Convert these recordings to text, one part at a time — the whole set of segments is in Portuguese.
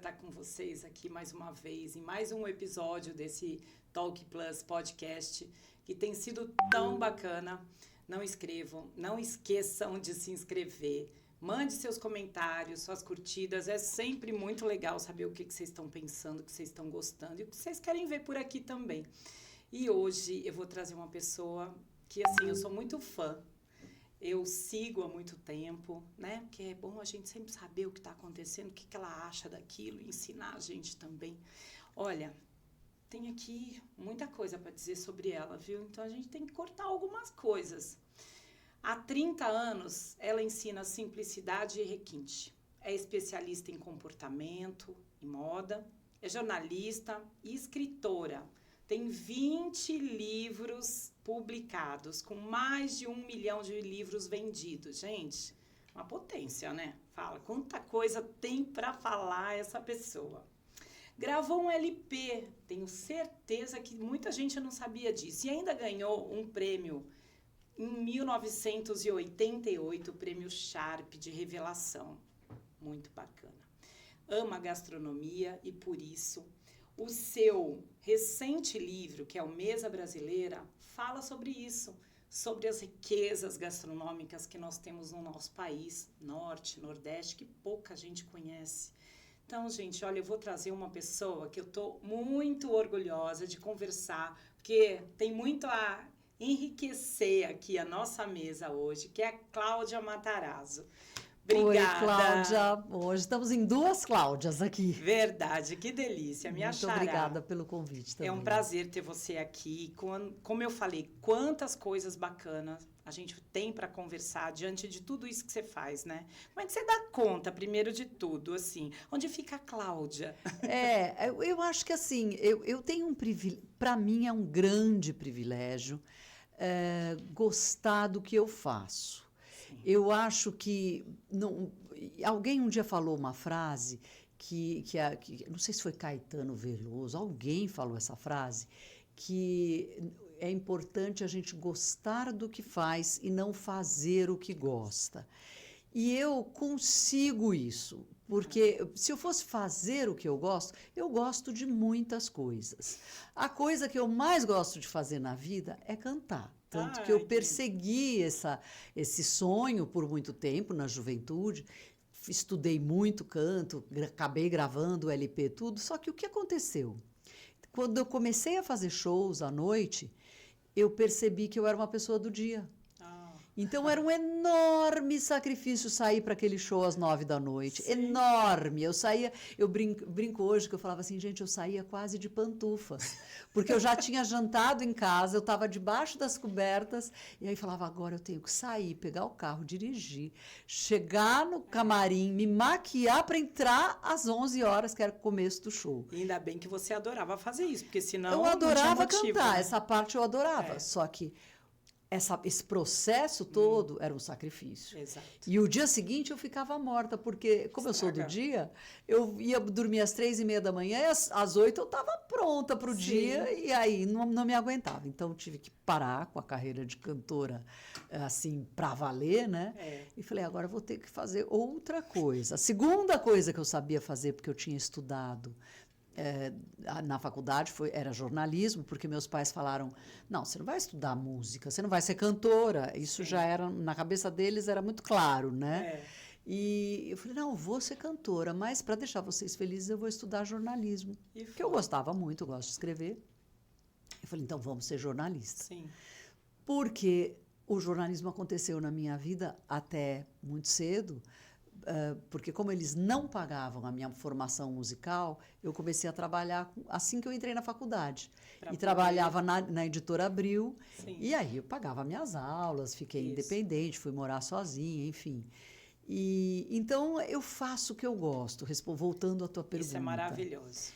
estar com vocês aqui mais uma vez, em mais um episódio desse Talk Plus podcast, que tem sido tão bacana. Não esqueçam de se inscrever. Mande seus comentários, suas curtidas. É sempre muito legal saber o que vocês estão pensando, o que vocês estão gostando e o que vocês querem ver por aqui também. E hoje eu vou trazer uma pessoa que, assim, eu sou muito fã. Eu sigo há muito tempo, né? Porque é bom a gente sempre saber o que está acontecendo, o que ela acha daquilo, e ensinar a gente também. Olha, tem aqui muita coisa para dizer sobre ela, viu? Então a gente tem que cortar algumas coisas. Há 30 anos, ela ensina simplicidade e requinte. É especialista em comportamento e moda, é jornalista e escritora. Tem 20 livros publicados, com mais de 1 milhão de livros vendidos. Gente, uma potência, né? Fala, quanta coisa tem para falar essa pessoa. Gravou um LP, tenho certeza que muita gente não sabia disso. E ainda ganhou um prêmio em 1988, o prêmio Sharp de revelação. Muito bacana. Ama gastronomia e, por isso, o seu recente livro, que é o Mesa Brasileira, fala sobre isso, sobre as riquezas gastronômicas que nós temos no nosso país, Norte, Nordeste, que pouca gente conhece. Então, gente, olha, eu vou trazer uma pessoa que eu estou muito orgulhosa de conversar, porque tem muito a enriquecer aqui a nossa mesa hoje, que é a Cláudia Matarazzo. Obrigada. Oi, Cláudia. Hoje estamos em 2 Cláudias aqui. Verdade, que delícia. Me achará. Muito obrigada pelo convite também. É um prazer ter você aqui. Como eu falei, quantas coisas bacanas a gente tem para conversar diante de tudo isso que você faz, né? Como é que você dá conta, primeiro de tudo, assim? Onde fica a Cláudia? Eu acho que assim, eu tenho um privilégio, para mim é um grande privilégio gostar do que eu faço. Eu acho que alguém um dia falou uma frase que não sei se foi Caetano Veloso, alguém falou essa frase, que é importante a gente gostar do que faz e não fazer o que gosta. E eu consigo isso, porque se eu fosse fazer o que eu gosto de muitas coisas. A coisa que eu mais gosto de fazer na vida é cantar. Tanto que eu persegui esse sonho por muito tempo, na juventude, estudei muito canto, acabei gravando o LP, tudo, só que o que aconteceu? Quando eu comecei a fazer shows à noite, eu percebi que eu era uma pessoa do dia. Então era um enorme sacrifício sair para aquele show às 9 da noite. Sim. Enorme. Eu brinco hoje que eu falava assim, gente, eu saía quase de pantufas. Porque eu já tinha jantado em casa, eu estava debaixo das cobertas, e aí falava, agora eu tenho que sair, pegar o carro, dirigir, chegar no camarim, me maquiar para entrar às 11 horas, que era o começo do show. E ainda bem que você adorava fazer isso, porque senão eu adorava não tinha motivo, cantar, né? Essa parte eu adorava, só que esse processo todo era um sacrifício. Exato. E o dia seguinte eu ficava morta, porque como eu sou do dia, eu ia dormir às 3:30 da manhã e às 8 eu estava pronta para o dia, e aí não me aguentava. Então tive que parar com a carreira de cantora, assim, para valer, né? E falei, agora eu vou ter que fazer outra coisa. A segunda coisa que eu sabia fazer, porque eu tinha estudado na faculdade era jornalismo, porque meus pais falaram, não, você não vai estudar música, você não vai ser cantora. Isso já era, na cabeça deles era muito claro, né? E eu falei, não, eu vou ser cantora, mas para deixar vocês felizes eu vou estudar jornalismo, porque eu gostava muito, eu gosto de escrever. Eu falei, então vamos ser jornalistas. Sim. Porque o jornalismo aconteceu na minha vida até muito cedo, porque como eles não pagavam a minha formação musical, eu comecei a trabalhar assim que eu entrei na faculdade. Trabalhava na Editora Abril. Sim. E aí eu pagava minhas aulas, fiquei independente, fui morar sozinha, enfim. Então eu faço o que eu gosto, voltando à tua pergunta. Isso é maravilhoso.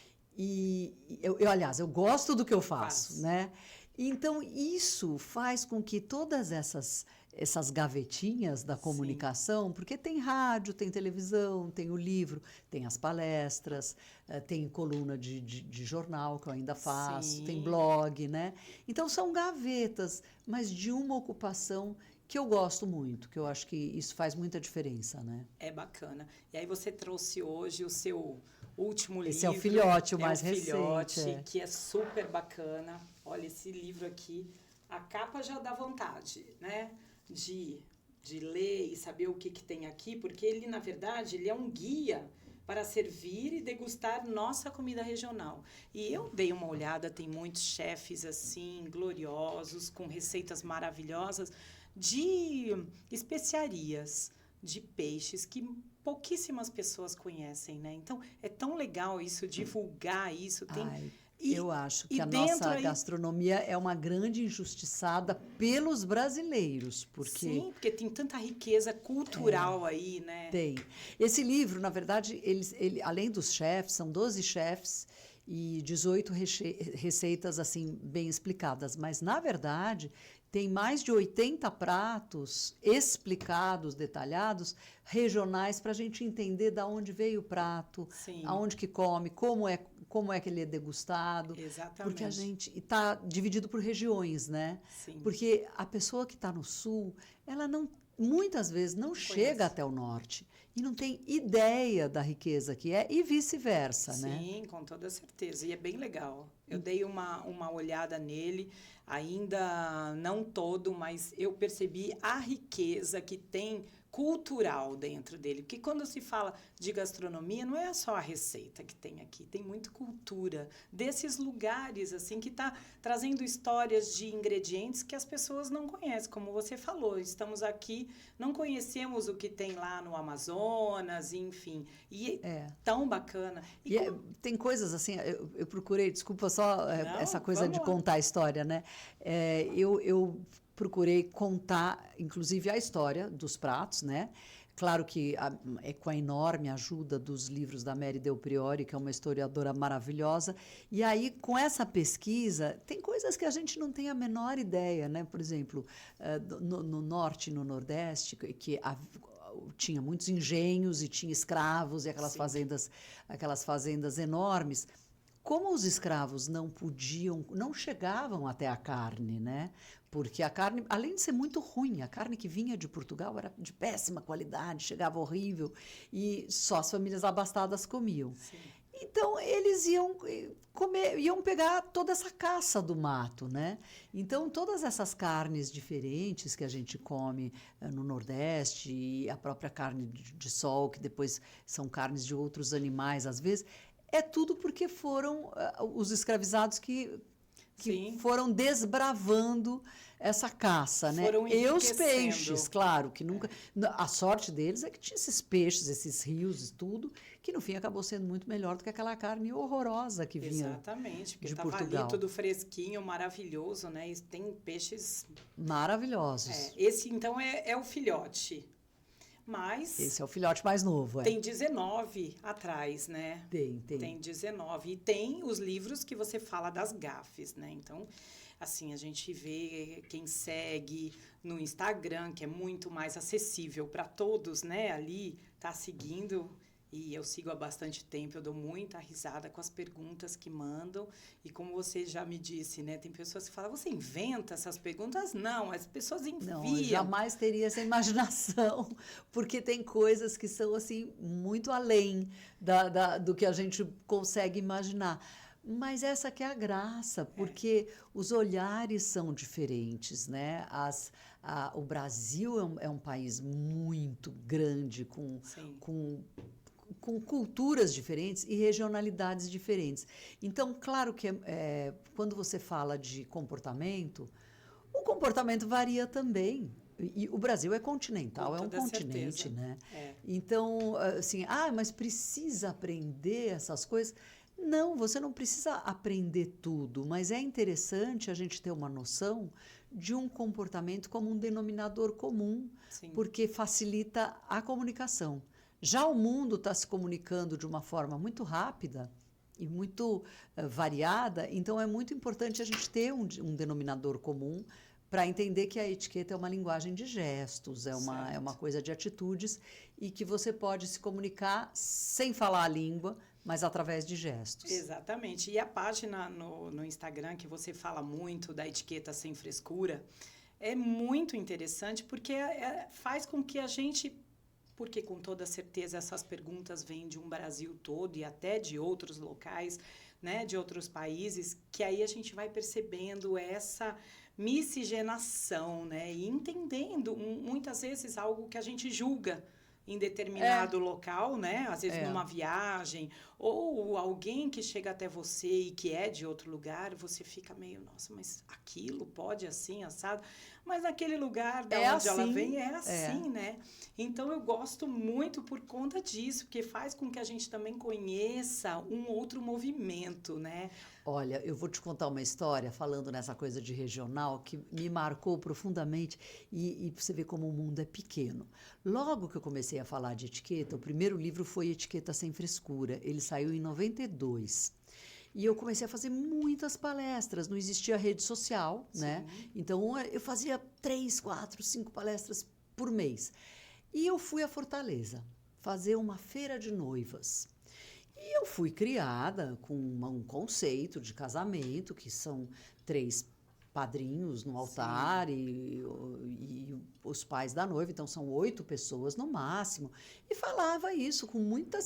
Aliás, eu gosto do que eu faço, né? Então, isso faz com que todas essas gavetinhas da comunicação, porque tem rádio, tem televisão, tem o livro, tem as palestras, tem coluna de jornal que eu ainda faço, tem blog, né? Então, são gavetas, mas de uma ocupação que eu gosto muito, que eu acho que isso faz muita diferença, né? É bacana. E aí você trouxe hoje o seu último livro. Esse é o filhote, o mais recente. Filhote, que é super bacana. Olha, esse livro aqui, a capa já dá vontade, né? De ler e saber o que tem aqui, porque ele, na verdade, ele é um guia para servir e degustar nossa comida regional. E eu dei uma olhada, tem muitos chefes assim, gloriosos, com receitas maravilhosas de especiarias, de peixes que pouquíssimas pessoas conhecem, né? Então, é tão legal isso, divulgar isso. Eu acho que a nossa gastronomia é uma grande injustiçada pelos brasileiros, porque... Sim, porque tem tanta riqueza cultural aí, né? Tem. Esse livro, na verdade, ele, além dos chefs, são 12 chefs e 18 receitas, assim, bem explicadas. Mas, na verdade, tem mais de 80 pratos explicados, detalhados, regionais, para a gente entender de onde veio o prato, aonde que come, como é que ele é degustado. Exatamente. Porque a gente está dividido por regiões, né? Sim. Porque a pessoa que está no sul, ela muitas vezes não chega até o norte e não tem ideia da riqueza que é e vice-versa, né? Sim, com toda certeza. E é bem legal. Eu dei uma olhada nele, ainda não todo, mas eu percebi a riqueza que tem cultural dentro dele. Porque quando se fala de gastronomia, não é só a receita que tem aqui, tem muita cultura desses lugares, assim, que está trazendo histórias de ingredientes que as pessoas não conhecem. Como você falou, estamos aqui, não conhecemos o que tem lá no Amazonas, enfim. E é tão bacana. Tem coisas assim, eu procurei, desculpa só essa coisa de contar a história, né? Eu procurei contar, inclusive, a história dos pratos, né? Claro que é com a enorme ajuda dos livros da Mary Del Priore, que é uma historiadora maravilhosa. E aí, com essa pesquisa, tem coisas que a gente não tem a menor ideia, né? Por exemplo, no Norte e no Nordeste, que tinha muitos engenhos e tinha escravos e aquelas fazendas enormes. Como os escravos não chegavam até a carne, né? Porque a carne, além de ser muito ruim, a carne que vinha de Portugal era de péssima qualidade, chegava horrível e só as famílias abastadas comiam. Sim. Então, eles iam pegar toda essa caça do mato, né? Então, todas essas carnes diferentes que a gente come no Nordeste, e a própria carne de sol, que depois são carnes de outros animais, às vezes, é tudo porque foram os escravizados que foram desbravando essa caça, né? E os peixes, claro, que nunca... A sorte deles é que tinha esses peixes, esses rios e tudo, que no fim acabou sendo muito melhor do que aquela carne horrorosa que vinha Exatamente, porque de estava Portugal. ali tudo fresquinho, maravilhoso, né? E tem peixes... maravilhosos. Esse, então, é o filhote. Mas... Esse é o filhote mais novo, Tem 19 atrás, né? Tem. Tem 19. E tem os livros que você fala das gafes, né? Então, assim, a gente vê quem segue no Instagram, que é muito mais acessível para todos, né? Ali, tá seguindo... E eu sigo há bastante tempo, eu dou muita risada com as perguntas que mandam. E como você já me disse, né? Tem pessoas que falam, você inventa essas perguntas? Não, as pessoas enviam. Não, eu jamais teria essa imaginação, porque tem coisas que são, assim, muito além do que a gente consegue imaginar. Mas essa que é a graça, porque os olhares são diferentes, né? O Brasil é um país muito grande, com culturas diferentes e regionalidades diferentes. Então, claro que quando você fala de comportamento, o comportamento varia também. E o Brasil é continental, é um continente, certeza. Né? Então, assim, mas precisa aprender essas coisas? Não, você não precisa aprender tudo, mas é interessante a gente ter uma noção de um comportamento como um denominador comum, Sim. Porque facilita a comunicação. Já o mundo está se comunicando de uma forma muito rápida e muito variada, então é muito importante a gente ter um denominador comum para entender que a etiqueta é uma linguagem de gestos, é uma coisa de atitudes e que você pode se comunicar sem falar a língua, mas através de gestos. Exatamente. E a página no Instagram, que você fala muito da etiqueta sem frescura, é muito interessante porque faz com que a gente porque com toda certeza essas perguntas vêm de um Brasil todo e até de outros locais, né, de outros países, que aí a gente vai percebendo essa miscigenação, né, e entendendo muitas vezes algo que a gente julga em determinado local, né? Às vezes numa viagem, ou alguém que chega até você e que é de outro lugar, você fica meio, nossa, mas aquilo pode assim, assado? Mas naquele lugar da onde ela vem é assim, né? Então eu gosto muito por conta disso, porque faz com que a gente também conheça um outro movimento, né? Olha, eu vou te contar uma história, falando nessa coisa de regional, que me marcou profundamente e você vê como o mundo é pequeno. Logo que eu comecei a falar de etiqueta, o primeiro livro foi Etiqueta Sem Frescura. Ele saiu em 92. E eu comecei a fazer muitas palestras, não existia rede social, né? Então eu fazia 3, 4, 5 palestras por mês. E eu fui a Fortaleza fazer uma feira de noivas. E eu fui criada com um conceito de casamento, que são 3 padrinhos no altar e os pais da noiva, então são 8 pessoas no máximo. E falava isso com muita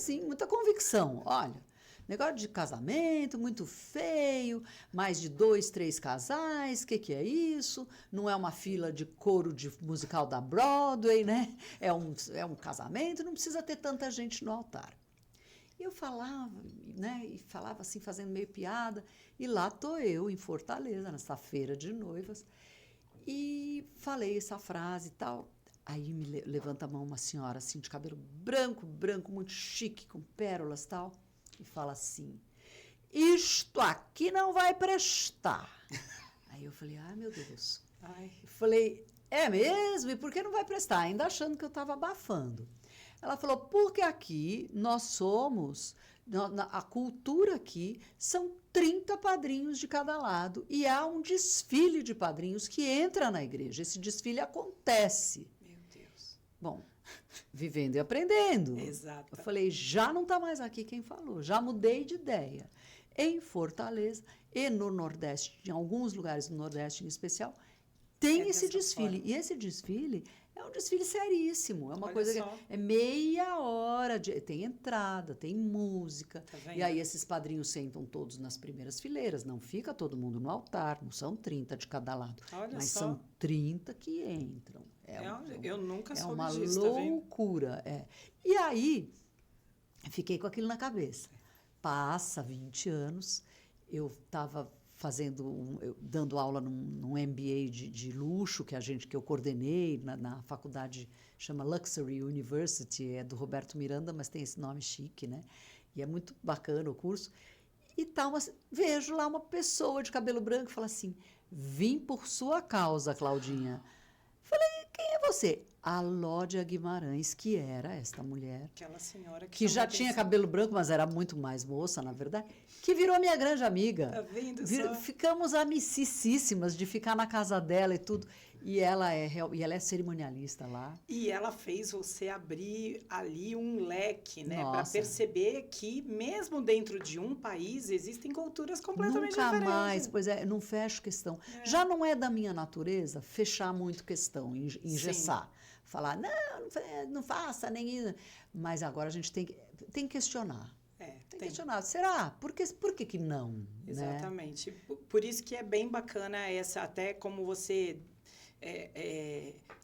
convicção. Olha, negócio de casamento, muito feio, mais de 2, 3 casais, o que é isso? Não é uma fila de coro de musical da Broadway, né? É um casamento, não precisa ter tanta gente no altar. E eu falava, né? E falava assim, fazendo meio piada. E lá estou eu, em Fortaleza, nessa feira de noivas. E falei essa frase e tal. Aí me levanta a mão uma senhora, assim, de cabelo branco, muito chique, com pérolas e tal. E fala assim, isto aqui não vai prestar. Aí eu falei, ai, meu Deus. Eu falei, é mesmo? E por que não vai prestar? Ainda achando que eu estava abafando. Ela falou, porque aqui nós somos, a cultura aqui são 30 padrinhos de cada lado e há um desfile de padrinhos que entra na igreja. Esse desfile acontece. Meu Deus. Bom, vivendo e aprendendo. Exato. Eu falei, já não está mais aqui quem falou, já mudei de ideia. Em Fortaleza e no Nordeste, em alguns lugares do Nordeste em especial, tem esse desfile. Forma. E esse desfile é um desfile seríssimo. É uma coisa que é meia hora. Tem entrada, tem música. Tá e aí esses padrinhos sentam todos nas primeiras fileiras. Não fica todo mundo no altar. Não são 30 de cada lado. Mas são 30 que entram. Eu nunca soube uma disso, loucura. E aí, fiquei com aquilo na cabeça. Passa 20 anos. Eu estava dando aula num MBA de luxo que eu coordenei na faculdade, chama Luxury University, é do Roberto Miranda, mas tem esse nome chique, né? E é muito bacana o curso. E tal, mas vejo lá uma pessoa de cabelo branco e fala assim, vim por sua causa, Claudinha. Falei, quem é você? A Lódia Guimarães, que era esta mulher. Aquela senhora que já tinha cabelo branco, mas era muito mais moça, na verdade, que virou minha grande amiga. Tá vendo só? Ficamos amicíssimas de ficar na casa dela e tudo. E ela é cerimonialista lá. E ela fez você abrir ali um leque, né? Para perceber que, mesmo dentro de um país, existem culturas completamente diferentes. Nunca mais, pois é, não fecho questão. Já não é da minha natureza fechar muito questão, engessar. Falar, não faça, nem isso. Mas agora a gente tem que questionar. Tem que questionar. Será? Por que não? Exatamente. Né? Por isso que é bem bacana até como você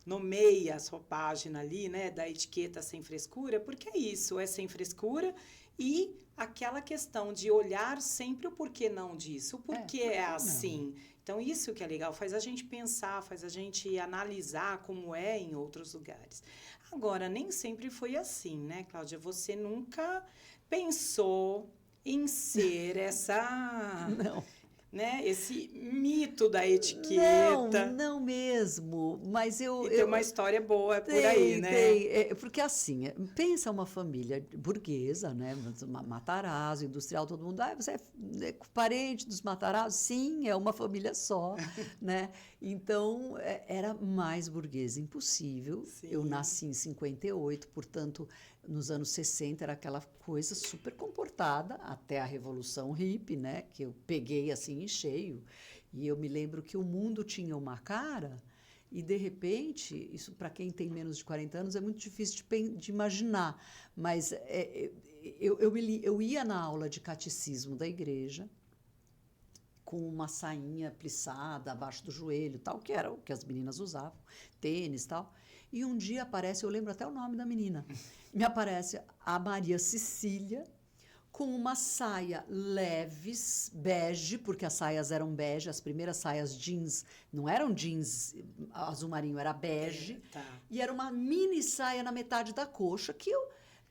nomeia a sua página ali, né, da etiqueta sem frescura, porque é isso, é sem frescura e aquela questão de olhar sempre o porquê não disso, o porquê é assim. Então, isso que é legal, faz a gente pensar, faz a gente analisar como é em outros lugares. Agora, nem sempre foi assim, né, Cláudia? Você nunca pensou em ser essa... Não. Né? Esse mito da etiqueta. Não mesmo, mas tem uma história boa por aí, né? Porque assim, pensa uma família burguesa, né? Matarazzo, industrial, todo mundo, você é parente dos Matarazzo? Sim, é uma família só, né? Então, era mais burguesa impossível. Sim. Eu nasci em 58, portanto, nos anos 60 era aquela coisa super comportada, até a Revolução Hippie, né? Que eu peguei assim em cheio. E eu me lembro que o mundo tinha uma cara E, de repente, isso para quem tem menos de 40 anos é muito difícil de imaginar. Mas eu ia na aula de catecismo da igreja com uma sainha plissada abaixo do joelho, tal, que era o que as meninas usavam, tênis e tal. E um dia aparece, eu lembro até o nome da menina, me aparece a Maria Cecília com uma saia leves, bege, porque as saias eram bege, as primeiras saias jeans não eram jeans azul marinho, era bege, e era uma mini saia na metade da coxa, que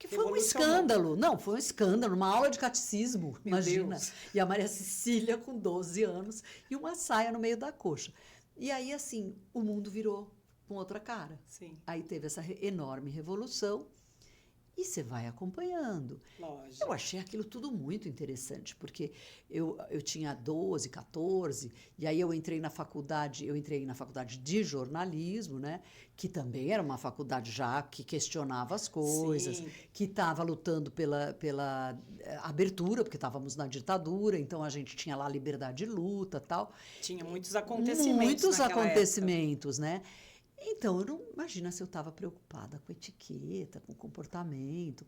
foi um escândalo. Não, foi um escândalo, uma aula de catecismo, imagina. Deus. E a Maria Cecília com 12 anos e uma saia no meio da coxa. E aí, assim, o mundo virou com outra cara. Sim. Aí teve essa enorme revolução e você vai acompanhando. Lógico. Eu achei aquilo tudo muito interessante, porque eu tinha 12, 14, e aí eu entrei na faculdade de jornalismo, né, que também era uma faculdade já que questionava as coisas, Sim. que estava lutando pela abertura, porque estávamos na ditadura, então a gente tinha lá liberdade de luta e tal. Tinha muitos acontecimentos Muitos naquela acontecimentos, né? Então, eu não imagina se eu estava preocupada com etiqueta, com comportamento.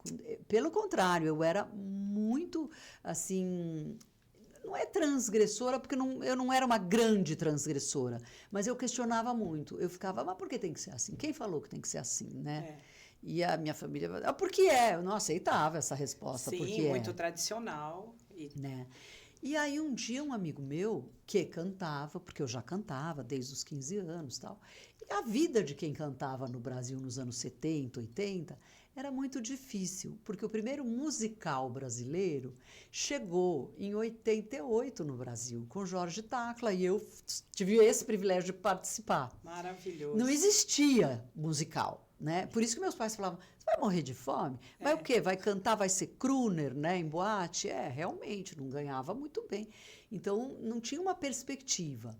Pelo contrário, eu era muito, assim, não é transgressora, porque eu não era uma grande transgressora, mas eu questionava muito. Eu ficava, mas por que tem que ser assim? Quem falou que tem que ser assim, né? E a minha família, por que é? Eu não aceitava essa resposta. Sim, porque muito tradicional. Né? E aí, um dia, um amigo meu que cantava, porque eu já cantava desde os 15 anos e tal, e a vida de quem cantava no Brasil nos anos 70, 80, era muito difícil, porque o primeiro musical brasileiro chegou em 88 no Brasil, com Jorge Tacla, e eu tive esse privilégio de participar. Maravilhoso. Não existia musical, né? Por isso que meus pais falavam, você vai morrer de fome? Vai o quê? Vai cantar, vai ser crooner, né, em boate? Realmente, não ganhava muito bem. Então, não tinha uma perspectiva.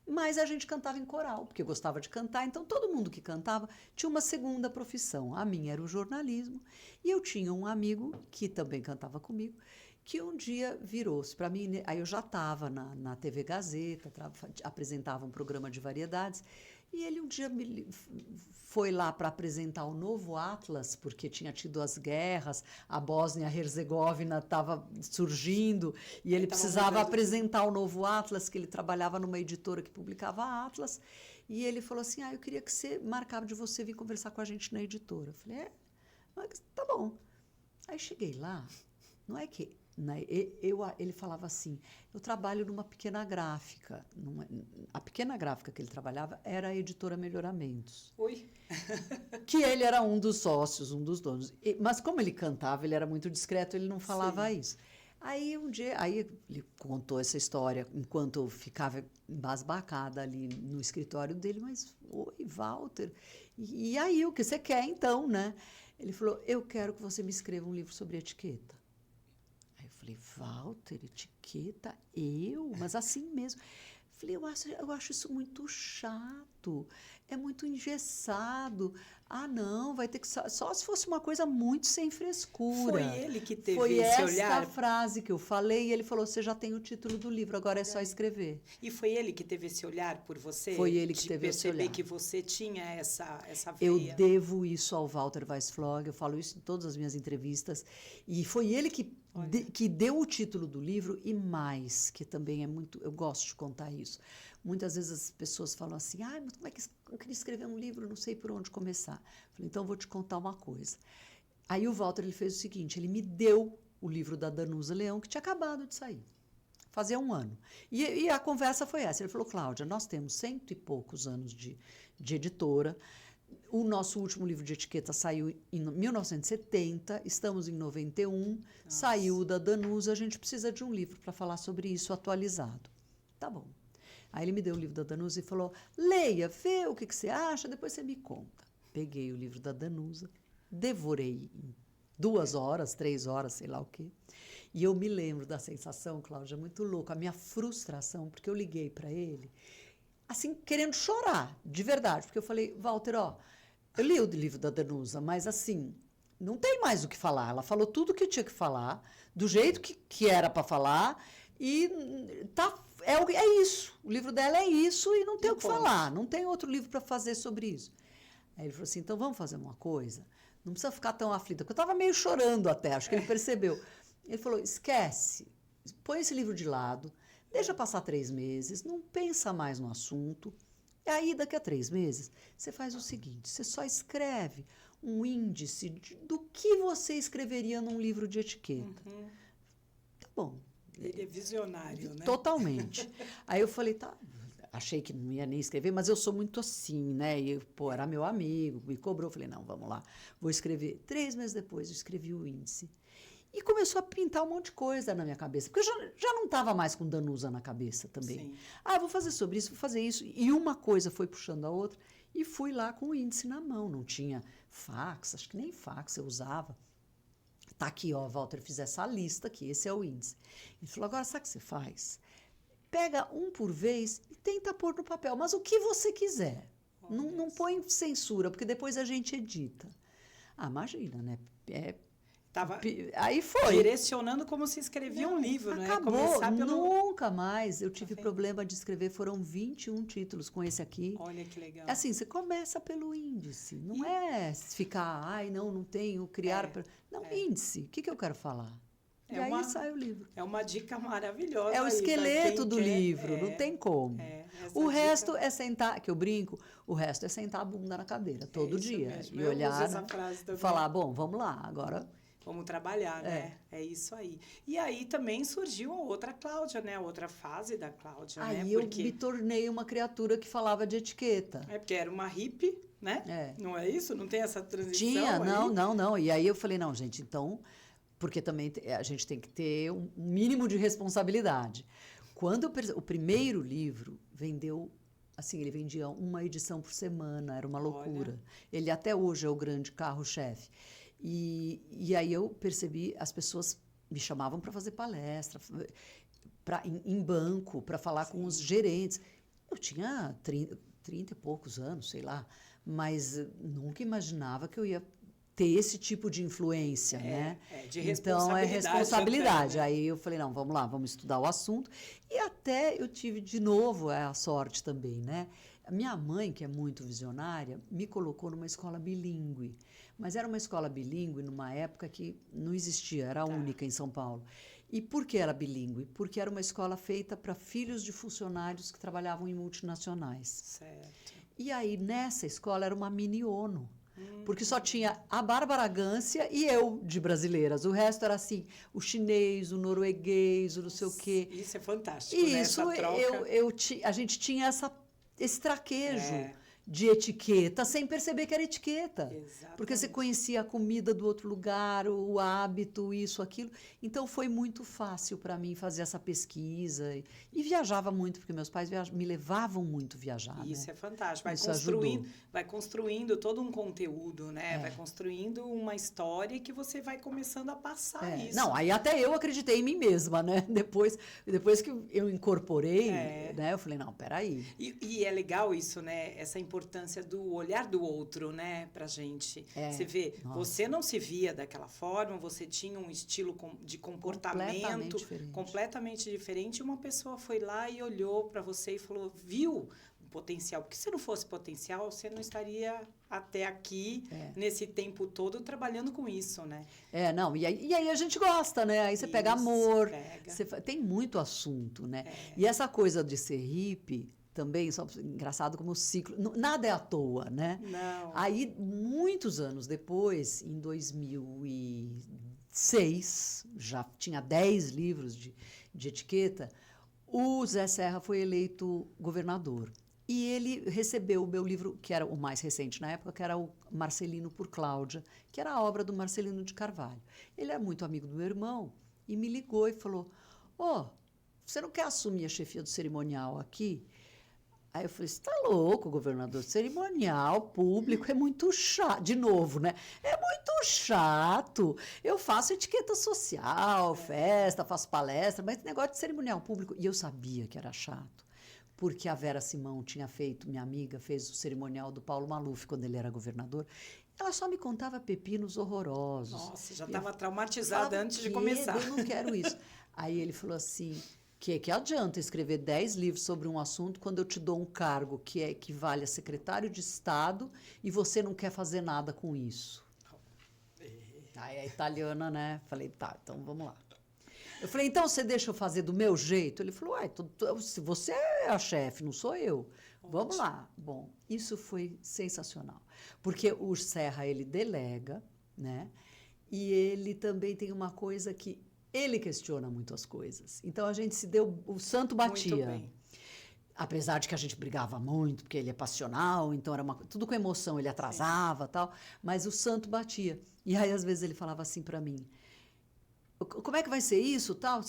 Mas a gente cantava em coral, porque eu gostava de cantar, então todo mundo que cantava tinha uma segunda profissão. A minha era o jornalismo, e eu tinha um amigo que também cantava comigo, que um dia virou-se para mim, aí eu já estava na TV Gazeta, apresentava um programa de variedades, e ele um dia foi lá para apresentar o novo Atlas, porque tinha tido as guerras, a Bósnia-Herzegovina estava surgindo, e ele precisava apresentar o novo Atlas, que ele trabalhava numa editora que publicava Atlas, e ele falou assim, eu queria que você marcava de você vir conversar com a gente na editora. Eu falei, mas tá bom. Aí cheguei lá, não é que... ele falava assim, eu trabalho numa pequena gráfica. A pequena gráfica que ele trabalhava era a editora Melhoramentos. Oi. Que ele era um dos sócios, um dos donos. Mas como ele cantava, ele era muito discreto, ele não falava isso. Aí um dia, ele contou essa história enquanto eu ficava embasbacada ali no escritório dele, mas, oi, Walter, e aí o que você quer então, né? Ele falou, eu quero que você me escreva um livro sobre etiqueta. Falei, Walter, etiqueta? Mas assim mesmo. Falei, eu acho isso muito chato, é muito engessado. Não, vai ter que... Só se fosse uma coisa muito sem frescura. Foi ele que teve Foi esse essa olhar? Frase que eu falei, e ele falou, você já tem o título do livro, agora é só escrever. E foi ele que teve esse olhar por você? Foi ele que teve esse olhar. De perceber que você tinha essa veia. Eu devo isso ao Walter Weissflog, eu falo isso em todas as minhas entrevistas, e foi ele que deu o título do livro, e mais, que também é muito... Eu gosto de contar isso. Muitas vezes as pessoas falam assim, mas como é que eu queria escrever um livro, não sei por onde começar. Eu falei, então eu vou te contar uma coisa. Aí o Walter ele fez o seguinte, ele me deu o livro da Danusa Leão, que tinha acabado de sair. Fazia 1 ano. E a conversa foi essa. Ele falou, Cláudia, nós temos 100 e poucos anos de editora. O nosso último livro de etiqueta saiu em 1970, estamos em 91, saiu o da Danusa, a gente precisa de um livro para falar sobre isso atualizado. Tá bom. Aí ele me deu o livro da Danusa e falou, leia, vê o que você acha, depois você me conta. Peguei o livro da Danusa, devorei em 2 horas, 3 horas, sei lá o quê. E eu me lembro da sensação, Cláudia, muito louca, a minha frustração, porque eu liguei para ele, assim, querendo chorar, de verdade. Porque eu falei, Walter, eu li o livro da Danusa, mas assim, não tem mais o que falar. Ela falou tudo o que tinha que falar, do jeito que era para falar, e é isso. O livro dela é isso e não tem o que ponto. falar. Não tem outro livro para fazer sobre isso. Aí ele falou assim, então vamos fazer uma coisa? Não precisa ficar tão aflita, porque eu estava meio chorando até, acho que ele percebeu. Ele falou, esquece, põe esse livro de lado, deixa passar 3 meses, não pensa mais no assunto. E aí, daqui a 3 meses, você faz o seguinte, você só escreve um índice do que você escreveria num livro de etiqueta. Tá bom. Ele é visionário, né? Totalmente. Aí eu falei, tá, achei que não ia nem escrever, mas eu sou muito assim, né? E, era meu amigo, me cobrou. Falei, não, vamos lá, vou escrever. 3 meses depois, eu escrevi o índice. E começou a pintar um monte de coisa na minha cabeça, porque eu já não estava mais com Danusa na cabeça também. Sim. Vou fazer sobre isso, vou fazer isso. E uma coisa foi puxando a outra, e fui lá com o índice na mão. Não tinha fax, acho que nem fax eu usava. Tá aqui, ó, Walter, fiz essa lista aqui, esse é o índice. Ele falou, agora sabe o que você faz? Pega um por vez e tenta pôr no papel, mas o que você quiser. Não põe censura, porque depois a gente edita. Imagina, né? Tava aí foi. Direcionando como se escrevia um livro, acabou, né? Começar nunca mais. Eu tive problema de escrever, foram 21 títulos com esse aqui. Olha que legal. Assim, você começa pelo índice, não é ficar, não tenho, criar... Não, índice, o que eu quero falar? E aí sai o livro. É uma dica maravilhosa. É o esqueleto do livro, não tem como. O resto é sentar, que eu brinco, o resto é sentar a bunda na cadeira todo dia. Mesmo. E olhar, falar, bom, vamos lá, agora... Vamos trabalhar, né? É isso aí. E aí também surgiu a outra Cláudia, né? A outra fase da Cláudia, né? Aí eu me tornei uma criatura que falava de etiqueta. Porque era uma hippie, né? Não é isso? Não tem essa transição? Tinha, não. E aí eu falei, não, gente, então... Porque também a gente tem que ter um mínimo de responsabilidade. Quando o primeiro livro vendeu... Assim, ele vendia uma edição por semana, era uma loucura. Olha. Ele até hoje é o grande carro-chefe. E aí eu percebi, as pessoas me chamavam para fazer palestra, em banco, para falar com os gerentes. Eu tinha 30 e poucos anos, sei lá, mas nunca imaginava que eu ia ter esse tipo de influência, né? De responsabilidade. Então, é responsabilidade. Até, né? Aí eu falei, não, vamos lá, vamos estudar o assunto. E até eu tive, de novo, a sorte também, né? A minha mãe, que é muito visionária, me colocou numa escola bilíngue. Mas era uma escola bilíngue numa época que não existia, era a única em São Paulo. E por que era bilíngue? Porque era uma escola feita para filhos de funcionários que trabalhavam em multinacionais. Certo. E aí, nessa escola, era uma mini-ONU. Porque só tinha a Bárbara Gância e eu, de brasileiras. O resto era assim, o chinês, o norueguês, o não sei o quê. Isso é fantástico, isso, né? Essa troca. A gente tinha esse traquejo de etiqueta, sem perceber que era etiqueta. Exatamente. Porque você conhecia a comida do outro lugar, o hábito, isso, aquilo. Então, foi muito fácil para mim fazer essa pesquisa. E viajava muito, porque meus pais me levavam muito viajar. Isso, né? É fantástico. Isso vai construindo todo um conteúdo, né? Vai construindo uma história que você vai começando a passar isso. Não, aí até eu acreditei em mim mesma, né? Depois que eu incorporei, né? Eu falei, não, peraí. E é legal isso, né? Essa importância do olhar do outro, né, pra gente. Você vê, você não se via daquela forma, você tinha um estilo de comportamento completamente diferente, e uma pessoa foi lá e olhou para você e falou, viu o potencial, porque se não fosse potencial, você não estaria até aqui, nesse tempo todo, trabalhando com isso, né? E aí a gente gosta, né? Aí você pega amor, tem muito assunto, né? E essa coisa de ser hippie, também, só engraçado como o ciclo... Nada é à toa, né? Não. Aí, muitos anos depois, em 2006, já tinha 10 livros de etiqueta, o Zé Serra foi eleito governador. E ele recebeu o meu livro, que era o mais recente na época, que era o Marcelino por Cláudia, que era a obra do Marcelino de Carvalho. Ele era muito amigo do meu irmão e me ligou e falou, você não quer assumir a chefia do cerimonial aqui? Aí eu falei, você está louco, governador? Cerimonial, público, é muito chato. De novo, né? É muito chato. Eu faço etiqueta social, festa, faço palestra, mas negócio de cerimonial público. E eu sabia que era chato, porque a Vera Simão tinha feito, minha amiga, fez o cerimonial do Paulo Maluf quando ele era governador. Ela só me contava pepinos horrorosos. Nossa, já estava traumatizada antes de começar. Eu não quero isso. Aí ele falou assim... Que adianta escrever 10 livros sobre um assunto quando eu te dou um cargo que equivale a secretário de Estado e você não quer fazer nada com isso? Aí a italiana, né? Falei, tá, então vamos lá. Eu falei, então você deixa eu fazer do meu jeito? Ele falou, uai, se você é a chefe, não sou eu. Vamos lá. Bom, isso foi sensacional. Porque o Serra, ele delega, né? E ele também tem uma coisa que ele questiona muito as coisas. Então, a gente se deu... O santo batia. Muito bem. Apesar de que a gente brigava muito, porque ele é passional, então era tudo com emoção, ele atrasava, tal, mas o santo batia. E aí, às vezes, ele falava assim para mim, como é que vai ser isso, tal?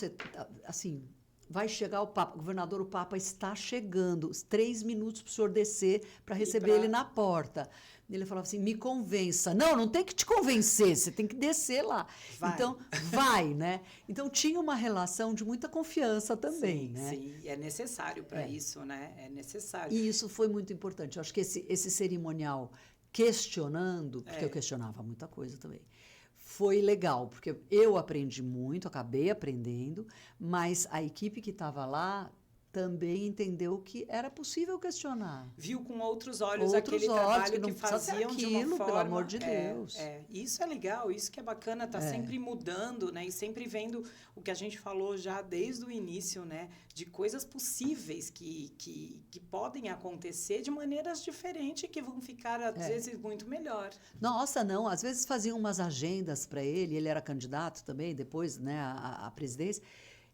Assim, vai chegar o Papa, governador, o Papa está chegando, 3 minutos para o senhor descer para receber ele na porta. Ele falava assim, me convença. Não tem que te convencer, você tem que descer lá. Vai. Então, vai, né? Então, tinha uma relação de muita confiança também, sim, né? Sim, é necessário para isso, né? É necessário. E isso foi muito importante. Eu acho que esse cerimonial questionando, porque eu questionava muita coisa também, foi legal, porque eu aprendi muito, acabei aprendendo, mas a equipe que estava lá também entendeu que era possível questionar. Viu com outros olhos aquele trabalho que faziam aquilo, de uma forma... pelo amor de Deus. Isso é legal, isso que é bacana, tá sempre mudando, né? E sempre vendo o que a gente falou já desde o início, né? De coisas possíveis que podem acontecer de maneiras diferentes que vão ficar, às vezes, muito melhor. Nossa, não, às vezes faziam umas agendas para ele era candidato também, depois, né, à presidência.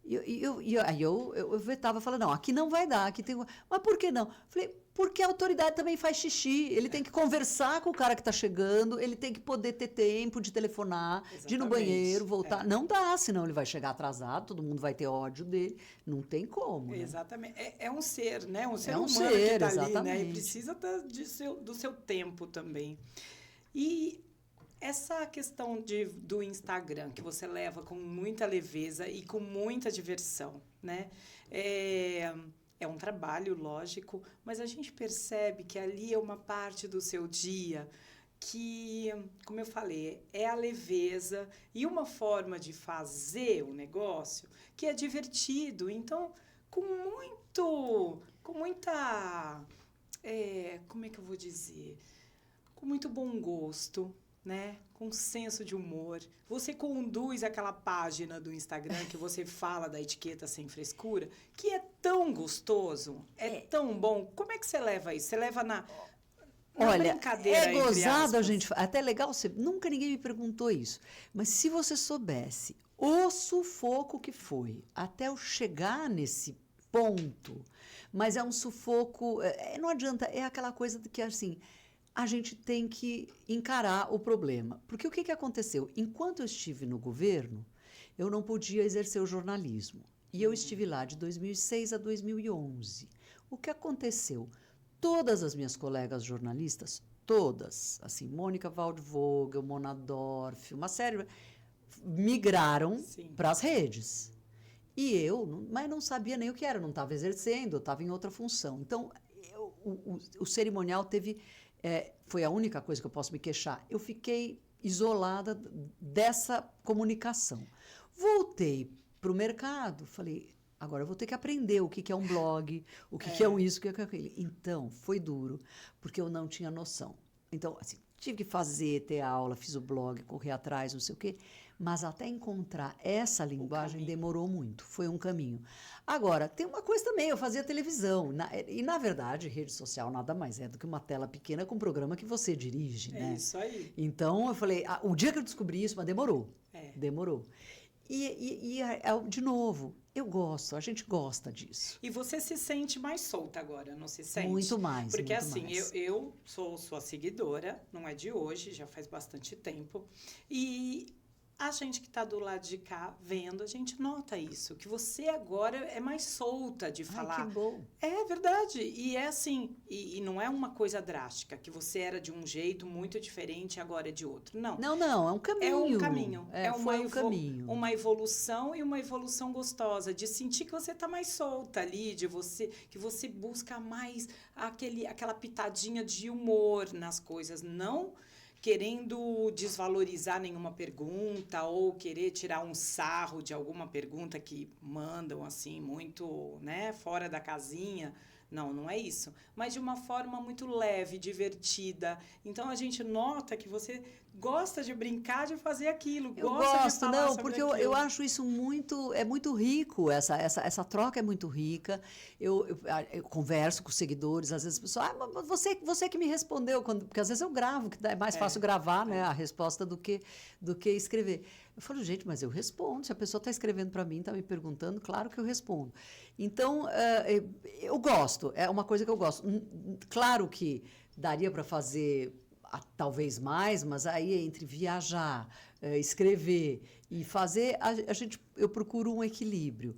E eu vetava, falando, não, aqui não vai dar, aqui tem... Mas por que não? Falei, porque a autoridade também faz xixi, ele tem que conversar com o cara que está chegando, ele tem que poder ter tempo de telefonar, de ir no banheiro, voltar. Não dá, senão ele vai chegar atrasado, todo mundo vai ter ódio dele, não tem como. Né? Exatamente. É um ser, né? Um ser um humano ser, que está ali, né? E precisa do seu tempo também. E... essa questão do Instagram, que você leva com muita leveza e com muita diversão, né? É um trabalho, lógico, mas a gente percebe que ali é uma parte do seu dia que, como eu falei, é a leveza e uma forma de fazer o negócio que é divertido. Então, com muita... como é que eu vou dizer? Com muito bom gosto, né? Com senso de humor. Você conduz aquela página do Instagram que você fala da etiqueta sem frescura, que é tão gostoso, tão bom. Como é que você leva isso? Você leva na Olha, brincadeira, é gozado a gente... Até legal, nunca ninguém me perguntou isso. Mas se você soubesse o sufoco que foi até eu chegar nesse ponto, mas é um sufoco... não adianta, é aquela coisa que, assim... a gente tem que encarar o problema. Porque o que aconteceu? Enquanto eu estive no governo, eu não podia exercer o jornalismo. E eu estive lá de 2006 a 2011. O que aconteceu? Todas as minhas colegas jornalistas, todas, assim, Mônica Waldvogel, Mona Dorf, uma série, migraram para as redes. E eu, mas não sabia nem o que era, não estava exercendo, eu estava em outra função. Então, o cerimonial teve... foi a única coisa que eu posso me queixar. Eu fiquei isolada dessa comunicação. Voltei para o mercado, falei, agora eu vou ter que aprender o que é um blog, o que é um isso, o que é aquilo. Então, foi duro, porque eu não tinha noção. Então, assim, tive que fazer, ter aula, fiz o blog, correr atrás, não sei o quê, mas até encontrar essa linguagem demorou muito, foi um caminho. Agora, tem uma coisa também, eu fazia televisão, e na verdade, rede social nada mais é do que uma tela pequena com um programa que você dirige, né? É isso aí. Então, eu falei, o dia que eu descobri isso, mas demorou, demorou. De novo, eu gosto, a gente gosta disso. E você se sente mais solta agora, não se sente? Muito mais. Porque muito assim, mais. Eu sou sua seguidora, não é de hoje, já faz bastante tempo. E a gente que está do lado de cá vendo, a gente nota isso, que você agora é mais solta de falar. Ai, que bom. É verdade. E é assim, e não é uma coisa drástica, que você era de um jeito muito diferente e agora é de outro. Não. Não, é um caminho. É um caminho. Foi um caminho. Uma evolução e uma evolução gostosa, de sentir que você está mais solta ali, que você busca mais aquela pitadinha de humor nas coisas, não querendo desvalorizar nenhuma pergunta ou querer tirar um sarro de alguma pergunta que mandam assim muito, né, fora da casinha. Não, não é isso. Mas de uma forma muito leve, divertida. Então a gente nota que você gosta de brincar, de fazer aquilo. Eu gosta gosto, de falar não, sobre porque aquilo. eu acho isso muito rico, essa troca é muito rica. Eu converso com os seguidores, às vezes a pessoa, mas você que me respondeu, porque às vezes eu gravo, que é mais fácil gravar, né, a resposta do que escrever. Eu falo, gente, mas eu respondo. Se a pessoa está escrevendo para mim, está me perguntando, claro que eu respondo. Então, eu gosto, é uma coisa que eu gosto. Claro que daria para fazer talvez mais, mas aí entre viajar, escrever e fazer, eu procuro um equilíbrio.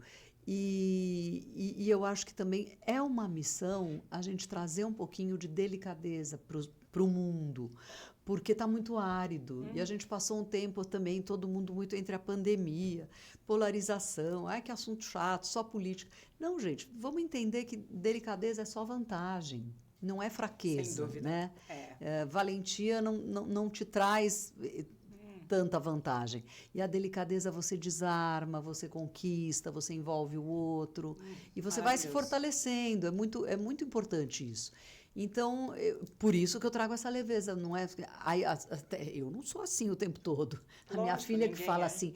E eu acho que também é uma missão a gente trazer um pouquinho de delicadeza para o mundo, porque está muito árido. E a gente passou um tempo também, todo mundo muito entre a pandemia, polarização, ai que assunto chato, só política. Não, gente, vamos entender que delicadeza é só vantagem, não é fraqueza. Sem dúvida. Né? Valentia não te traz tanta vantagem. E a delicadeza você desarma, você conquista, você envolve o outro, e você vai se fortalecendo. É muito importante isso. Então, por isso que eu trago essa leveza, não é? Eu não sou assim o tempo todo. A minha filha que fala assim,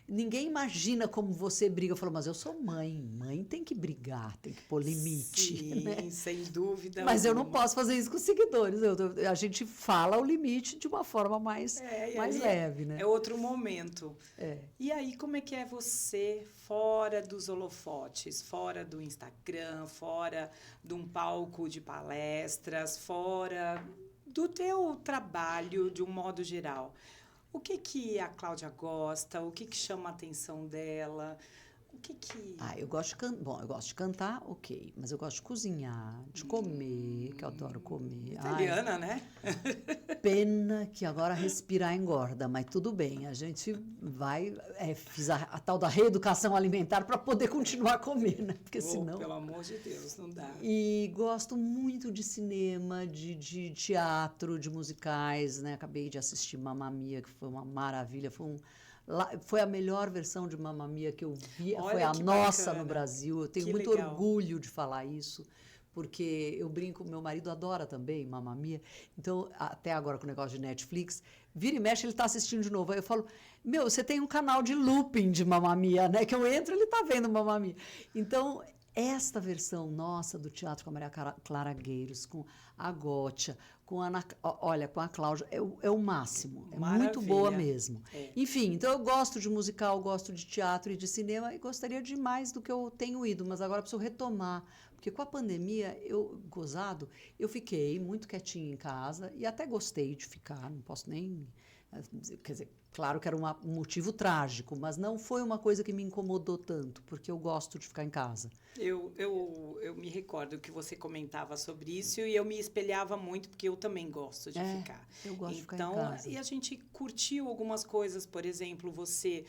ninguém imagina como você briga. Eu falo, mas eu sou mãe. Mãe tem que brigar, tem que pôr limite. Sim, né? sem dúvida. Mas eu não posso fazer isso com os seguidores. A gente fala o limite de uma forma mais leve, né? É outro momento. E aí, como é que é você fora dos holofotes, fora do Instagram, fora de um palco de palestras, fora do teu trabalho de um modo geral? O que a Cláudia gosta? O que chama a atenção dela? O que... eu gosto de cantar, ok. Mas eu gosto de cozinhar, de comer, que eu adoro comer. Italiana, né? Pena que agora respirar engorda, mas tudo bem. A gente vai... fiz a tal da reeducação alimentar para poder continuar a comer, né? Porque senão... Pelo amor de Deus, não dá. E gosto muito de cinema, de teatro, de musicais, né? Acabei de assistir Mamma Mia, que foi uma maravilha. Foi a melhor versão de Mamma Mia que eu vi, foi a nossa bacana. No Brasil. Eu tenho muito orgulho de falar isso, porque eu brinco, meu marido adora também Mamma Mia. Então, até agora com o negócio de Netflix, vira e mexe, ele está assistindo de novo. Aí eu falo, você tem um canal de looping de Mamma Mia, né? Que eu entro, ele está vendo Mamma Mia. Então, esta versão nossa do teatro com a Maria Clara Gueiros, com a Gótia, com a Cláudia, é o máximo. É muito boa mesmo. Enfim, então eu gosto de musical, gosto de teatro e de cinema e gostaria de mais do que eu tenho ido, mas agora preciso retomar. Porque com a pandemia, eu fiquei muito quietinha em casa e até gostei de ficar, não posso nem... Quer dizer, claro que era um motivo trágico, mas não foi uma coisa que me incomodou tanto, porque eu gosto de ficar em casa. Eu me recordo que você comentava sobre isso e eu me espelhava muito, porque eu também gosto de ficar. Eu gosto de ficar em casa. E a gente curtiu algumas coisas, por exemplo, você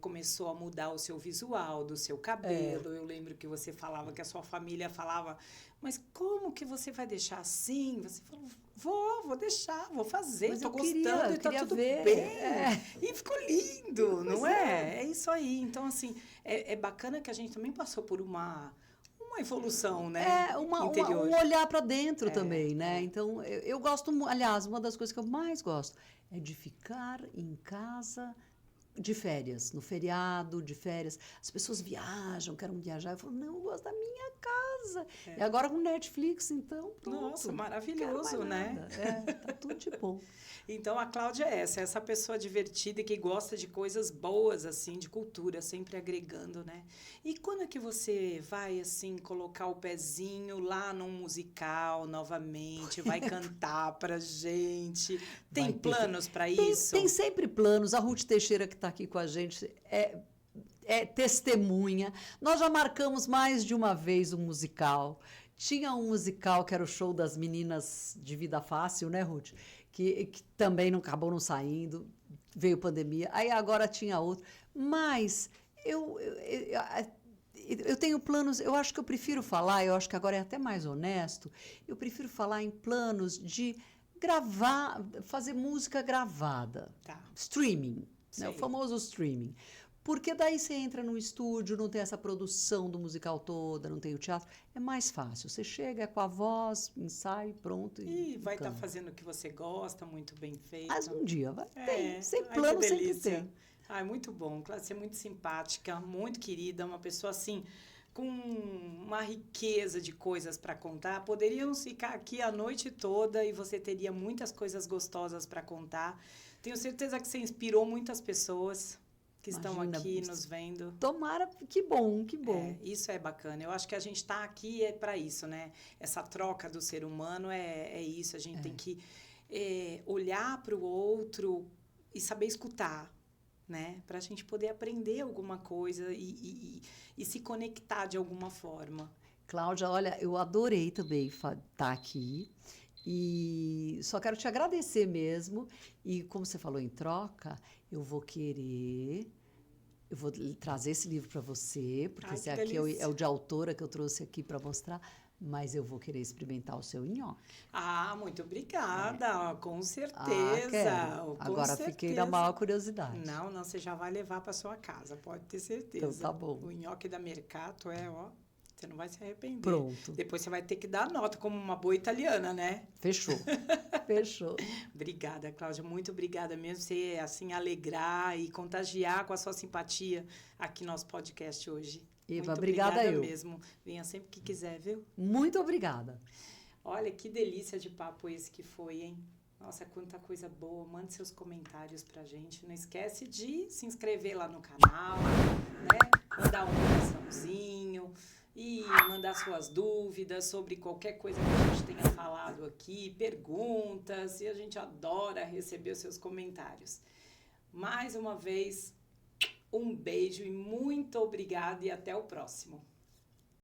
começou a mudar o seu visual, do seu cabelo. Eu lembro que você falava, que a sua família falava, mas como que você vai deixar assim? Você falou, vou deixar, vou fazer, estou gostando e tá tudo bem. E ficou lindo, não é? É isso aí. Então, assim, é bacana que a gente também passou por uma evolução, né? Um olhar para dentro também, né? Então, eu gosto, aliás, uma das coisas que eu mais gosto é de ficar em casa de férias, no feriado, de férias. As pessoas viajam, querem viajar. Eu falo, não, eu gosto da minha casa. E agora com Netflix, então, pronto. Nossa, maravilhoso, né? Tá tudo de bom. Então, a Cláudia é essa pessoa divertida e que gosta de coisas boas, assim, de cultura, sempre agregando, né? E quando é que você vai, assim, colocar o pezinho lá num musical novamente, vai cantar pra gente? Tem planos para isso? Tem sempre planos. A Ruth Teixeira, que está aqui com a gente, é testemunha. Nós já marcamos mais de uma vez um musical. Tinha um musical que era o Show das Meninas de Vida Fácil, né, Ruth? Que também acabou não saindo, veio pandemia. Aí agora tinha outro. Mas eu tenho planos, eu acho que eu prefiro falar, eu acho que agora é até mais honesto, eu prefiro falar em planos de fazer música gravada. Tá. Streaming, né? O Sei. famoso streaming. Porque daí você entra no estúdio, não tem essa produção do musical toda, não tem o teatro. É mais fácil. Você chega com a voz, ensaio, pronto. E vai estar canta. fazendo o que você gosta, muito bem feito. Mas um dia vai. É. Sem Ai, plano que sempre delícia. tem. Ai, muito bom. Cláudia, você é muito simpática, muito querida, uma pessoa assim, com uma riqueza de coisas para contar. Poderíamos ficar aqui a noite toda e você teria muitas coisas gostosas para contar. Tenho certeza que você inspirou muitas pessoas que estão Imagina, aqui nos vendo. Tomara, que bom, que bom. É, isso é bacana. Eu acho que a gente está aqui para isso, né? Essa troca do ser humano é isso. A gente tem que olhar para o outro e saber escutar, né? Para a gente poder aprender alguma coisa e se conectar de alguma forma. Cláudia, olha, eu adorei também estar aqui. E só quero te agradecer mesmo. E como você falou em troca, eu vou trazer esse livro para você, porque esse aqui é o de autora que eu trouxe aqui para mostrar, mas eu vou querer experimentar o seu nhoque. Ah, muito obrigada, com certeza. Quero. Agora fiquei na maior curiosidade. Não, você já vai levar para sua casa, pode ter certeza. Então tá bom. O nhoque da Mercato você não vai se arrepender. Pronto. Depois você vai ter que dar nota como uma boa italiana, né? Fechou. Fechou. Obrigada, Cláudia. Muito obrigada mesmo. Você, assim, alegrar e contagiar com a sua simpatia aqui no nosso podcast hoje. Eva, muito obrigada eu. Mesmo. Venha sempre que quiser, viu? Muito obrigada. Olha, que delícia de papo esse que foi, hein? Nossa, quanta coisa boa. Mande seus comentários pra gente. Não esquece de se inscrever lá no canal, né? Mandar um coraçãozinho e mandar suas dúvidas sobre qualquer coisa que a gente tenha falado aqui, perguntas, e a gente adora receber os seus comentários. Mais uma vez, um beijo e muito obrigada e até o próximo.